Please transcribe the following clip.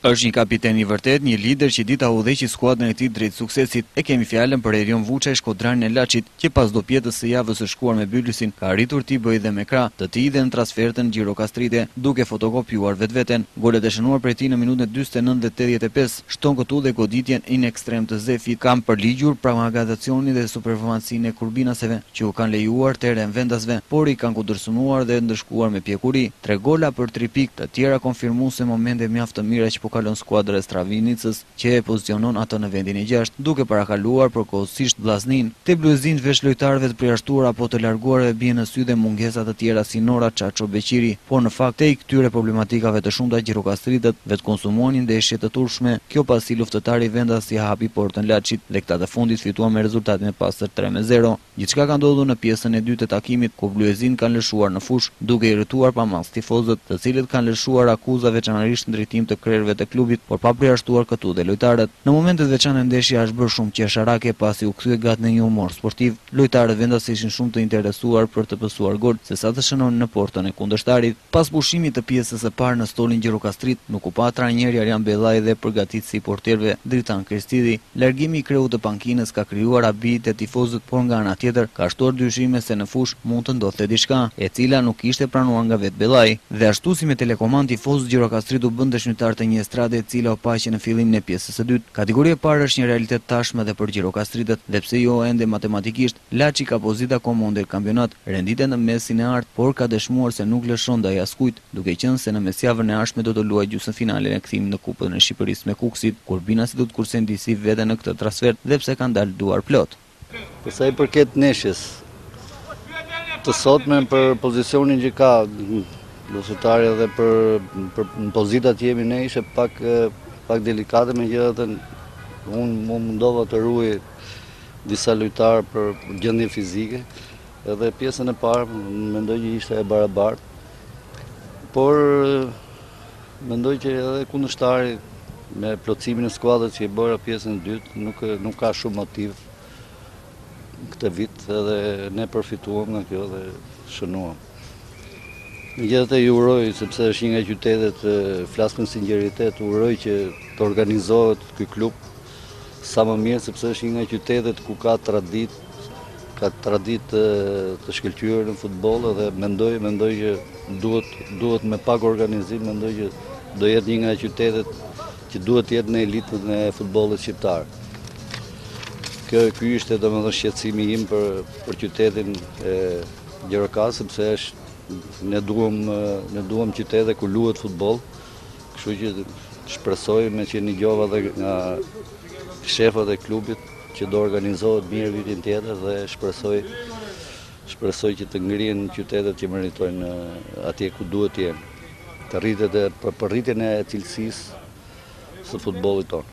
Është një kapiten I vërtet, një lider që dita udhëheqi skuadrën e tij drejt suksesit. E kemi fjalën për Erion Vuçaj, shkodrarin e Laçit, që pas dopjetës së javës së shkuar me Bylisin, ka arritur t'i bëjë dhe me krah të tij dhe në transfertën Gjirokastrite, duke fotokopjuar vetveten. Golet e shënuar prej tij në minutën e 49 dhe 85 shton këtu dhe goditjen in ekstrem të Zefit. Kam përligjur pragmatizacionin dhe superperformancinë e kurbinaseve që u kanë lejuar terën vendasve, por I kanë kundërshtuar dhe ndëshkuar me pjekuri. 3 gola për 3 pikë, të tjera konfirmuese momente mjaft të mira që po kalon skuadra e Stravinicës, që e pozicionon atë në vendin e 6, duke parakaluar përkohësisht Vllaznin. Te bluezin veç lojtarëve të përjashtuar apo të larguarve bien në sy dhe mungesa të tjera si Nora Çaço Beqiri, por në fakt te këtyre problematikave të shumta Gjirokastritët vetë konsumonin ndeshje të turshme, kjo pasi luftëtari vendas I hapi portën Laçit dhe këta të fundit fituan me rezultatin e pastër 3-0. Gjithçka ka ndodhur në pjesën e dytë të takimit, ku bluezin kanë lëshuar në fush, duke I rrëtuar pamas tifozët, të cilët kanë lëshuar akuza veçanërisht në drejtim të krerëve të klubit, por pa përjashtuar këtu dhe lojtarët. Në momentet veçanë ndeshja është bërë shumë qesharake pasi u kthye gat në një humor sportiv. Lojtarët vendas ishin shumë të interesuar për të pësuar gol, sesa të shënon në portën e kundërshtarit. Pas pushimit të pjesës së parë në stolin Gjirokastrit, nuk u pa trajneri Arjan Bellaj dhe përgatitësi I portierëve Dritan Kristidi. Largimi I kreut të pankinës ka krijuar habit e tifozët, por nga ana tjetër ka shtuar dyshime se në fush mund të ndodhte diçka, e cila nuk ishte pranuar nga vetë Bellaj. Dhe ashtu si me telekomand tifozët Gjirokastrit u bën dëshmitar të një estrade e cila u paqe në fillimin e pjesës së dytë. Kategoria e parë është një realitet tashmë edhe për Gjirokastritët, dhe pse jo ende matematikisht, Laçi ka pozita komode në kampionat, rendite në mesin e artë, por ka dëshmuar se nuk lëshon ndaj askujt, duke qenë se në mesjavën e ardhshme do të luajë gjysmëfinalen e kthimit në Kupën e Shqipërisë me Kukësit, kur binasi do të kursen disi vete në këtë transfer dhe pse kanë dalë duar plot. Për sa I përket neshjes, të sotme për pozicionin që ka luftëtari dhe për pozitat që jemi ne ishe pak delikate, megjithatë unë mundova të ruaj disa lojtarë për gjendje fizike, edhe pjesën e parë mendoj që ishte e barabartë, por mendoj që edhe kundërshtari me plotësimin e skuadrës që I bëra pjesën e dytë nuk ka shumë motiv këtë vit, edhe ne përfituam nga kjo dhe shënuam. Megjithatë I uroj, sepse është një nga qytetet, flas me sinqeritet, uroj që të organizohet ky klub sa më mirë, sepse është një nga qytetet ku ka traditë të shkëlqyer në futboll, dhe mendoj që duhet me pak organizim, mendoj që do jetë një nga qytetet që duhet të jetë në elitën e futbollit shqiptar. Ky ishte domethënë shqetësimi im për qytetin e Gjirokastrit, sepse ne duam qytete ku luhet futboll, kështu që shpresoj me që dëgjova dhe nga shefët e klubit që do organizohet mirë vitin tjetër, dhe shpresoj që të ngrihen qytetet që meritojnë atje ku duhet të jenë, të rritet për rritjen e cilësisë së futbollit tonë.